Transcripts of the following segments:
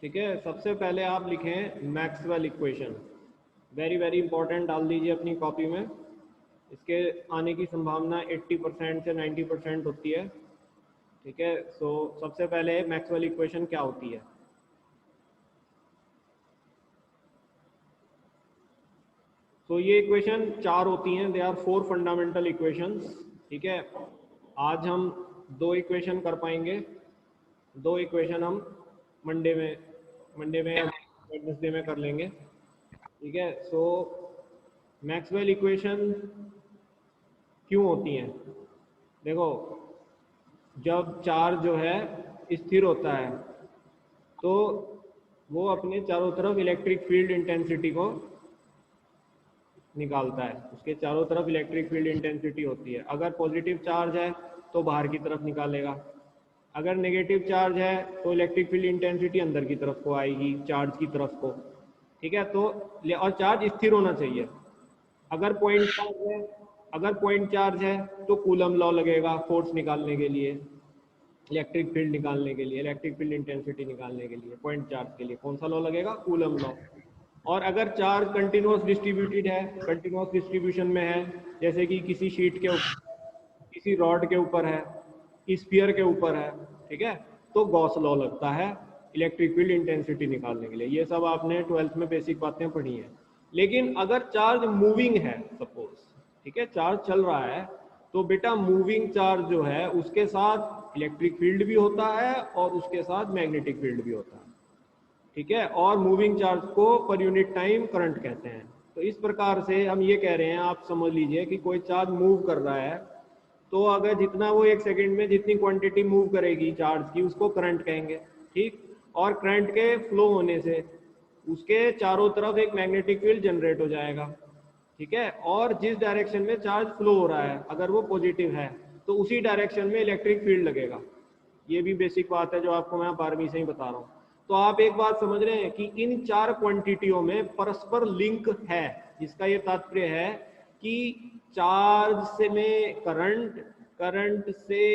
ठीक है, सबसे पहले आप लिखें Maxwell equation, very very important, डाल दीजिए अपनी कॉपी में। इसके आने की संभावना 80% से 90% होती है। ठीक है, सो सबसे पहले मैक्सवेल इक्वेशन क्या होती है। तो ये इक्वेशन 4 होती हैं, दे आर 4 फंडामेंटल इक्वेशंस। ठीक है, आज हम 2 इक्वेशन कर पाएंगे, 2 इक्वेशन हम मंडे में वेडनेसडे में कर लेंगे। ठीक है, सो मैक्सवेल इक्वेशन क्यों होती हैं। देखो, जब चार्ज जो है स्थिर होता है तो वो अपने चारों तरफ इलेक्ट्रिक फील्ड इंटेंसिटी को निकालता है, उसके चारों तरफ इलेक्ट्रिक फील्ड इंटेंसिटी होती है। अगर पॉजिटिव चार्ज है तो बाहर की तरफ निकालेगा, अगर नेगेटिव चार्ज है तो इलेक्ट्रिक फील्ड इंटेंसिटी अंदर की तरफ को आएगी, चार्ज की तरफ को। ठीक है, तो और चार्ज स्थिर होना चाहिए। अगर पॉइंट चार्ज है तो कूलम लॉ लगेगा फोर्स निकालने के लिए, इलेक्ट्रिक फील्ड निकालने के लिए, इलेक्ट्रिक फील्ड इंटेंसिटी निकालने के लिए। पॉइंट चार्ज के लिए कौन सा लॉ लगेगा, कूलम लॉ। और अगर चार्ज कंटिन्यूअस डिस्ट्रीब्यूटेड है, कंटिन्यूअस डिस्ट्रीब्यूशन में है, जैसे कि किसी शीट के ऊपर, किसी रॉड के ऊपर है, स्फीयर के ऊपर है, ठीक है, तो गॉस लॉ लगता है इलेक्ट्रिक फील्ड इंटेंसिटी निकालने के लिए। ये सब आपने 12th में बेसिक बातें पढ़ी हैं। लेकिन अगर चार्ज मूविंग है, सपोज, ठीक है, चार्ज चल रहा है, तो बेटा मूविंग चार्ज जो है उसके साथ इलेक्ट्रिक फील्ड भी होता है और उसके साथ मैग्नेटिक फील्ड भी होता है। ठीक है, और मूविंग चार्ज को पर यूनिट टाइम करंट कहते हैं। तो इस प्रकार से हम ये कह रहे हैं, आप समझ लीजिए कि कोई चार्ज मूव कर रहा है, तो अगर जितना वो 1 सेकेंड में जितनी क्वांटिटी मूव करेगी चार्ज की, उसको करंट कहेंगे। ठीक, और करंट के फ्लो होने से उसके चारों तरफ एक मैग्नेटिक फील्ड जनरेट हो जाएगा। ठीक है, और जिस डायरेक्शन में चार्ज फ्लो हो रहा है, अगर वो पॉजिटिव है तो उसी डायरेक्शन में इलेक्ट्रिक फील्ड लगेगा। ये भी बेसिक बात है जो आपको मैं 12वीं से ही बता रहा हूँ। तो आप एक बात समझ रहे हैं कि इन 4 क्वांटिटियों में परस्पर लिंक है, जिसका ये तात्पर्य है कि चार्ज से में करंट, करंट से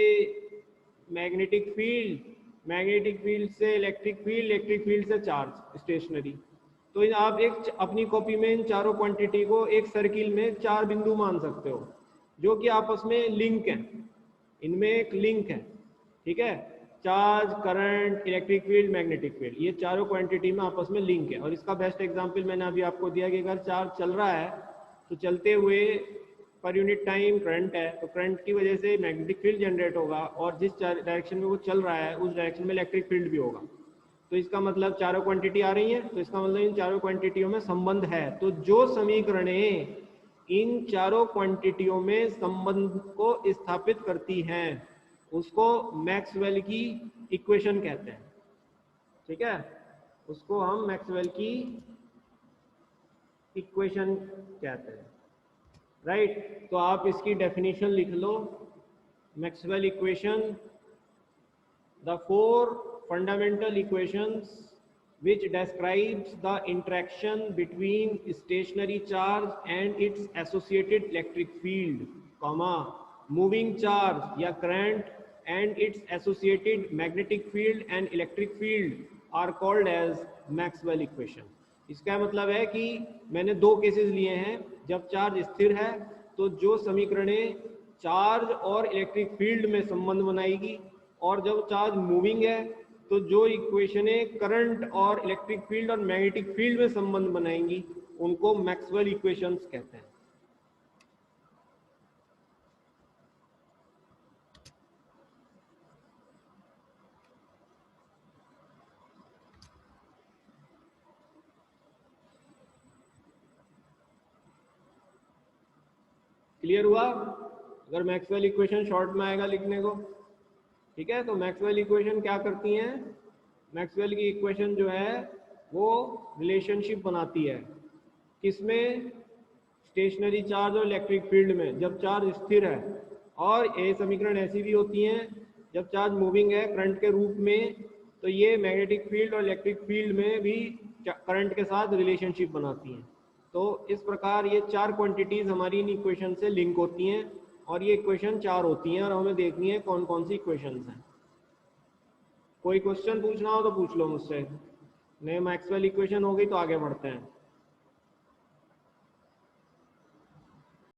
मैग्नेटिक फील्ड, मैग्नेटिक फील्ड से इलेक्ट्रिक फील्ड, इलेक्ट्रिक फील्ड से चार्ज स्टेशनरी। तो आप एक अपनी कॉपी में इन चारों क्वांटिटी को एक सर्किल में 4 बिंदु मान सकते हो जो कि आपस में लिंक है, इनमें एक लिंक है। ठीक है, charge, current, electric field, magnetic field, ये चारों क्वांटिटी में आपस में लिंक है। और इसका बेस्ट एग्जांपल मैंने अभी आपको दिया कि अगर चार्ज चल रहा है तो चलते हुए पर यूनिट टाइम करंट है, तो करंट की वजह से मैग्नेटिक फील्ड जनरेट होगा, और जिस डायरेक्शन में वो चल रहा है उस डायरेक्शन में इलेक्ट्रिक फील्ड भी होगा। तो इसका मतलब चारों क्वांटिटी आ रही है, तो इसका मतलब इन चारों क्वांटिटियों में संबंध है। तो जो समीकरणें इन चारों क्वांटिटियों में संबंध को स्थापित करती हैं उसको मैक्सवेल की इक्वेशन कहते हैं। ठीक है, उसको हम मैक्सवेल की इक्वेशन कहते हैं। राइट, तो आप इसकी डेफिनेशन लिख लो। Maxwell equation, the 4 fundamental equations which describes the interaction between stationary charge and its associated electric field, comma, moving charge या current and its associated magnetic field and electric field are called as Maxwell equation। इसका मतलब है कि मैंने 2 cases लिए हैं। जब charge स्थिर है तो जो समीकरणें चार्ज और इलेक्ट्रिक फील्ड में संबंध बनाएगी, और जब चार्ज मूविंग है तो जो इक्वेशनें करंट और इलेक्ट्रिक फील्ड और मैग्नेटिक फील्ड में संबंध बनाएंगी उनको मैक्सवेल इक्वेशंस कहते हैं। क्लियर हुआ? अगर मैक्सवेल इक्वेशन शॉर्ट में आएगा लिखने को, ठीक है, तो मैक्सवेल इक्वेशन क्या करती हैं, मैक्सवेल की इक्वेशन जो है वो रिलेशनशिप बनाती है, किसमें, स्टेशनरी चार्ज और इलेक्ट्रिक फील्ड में, जब चार्ज स्थिर है। और ये समीकरण ऐसी भी होती हैं जब चार्ज मूविंग है करंट के रूप में, तो ये मैग्नेटिक फील्ड और इलेक्ट्रिक फील्ड में भी करंट के साथ रिलेशनशिप बनाती हैं। तो इस प्रकार ये 4 क्वांटिटीज हमारी इन इक्वेशन से लिंक होती हैं, और ये इक्वेशन 4 होती हैं, और हमें देखनी है कौन कौन सी इक्वेशंस हैं। कोई क्वेश्चन पूछना हो तो पूछ लो मुझसे। नहीं, मैक्सवेल इक्वेशन हो गई तो आगे बढ़ते हैं।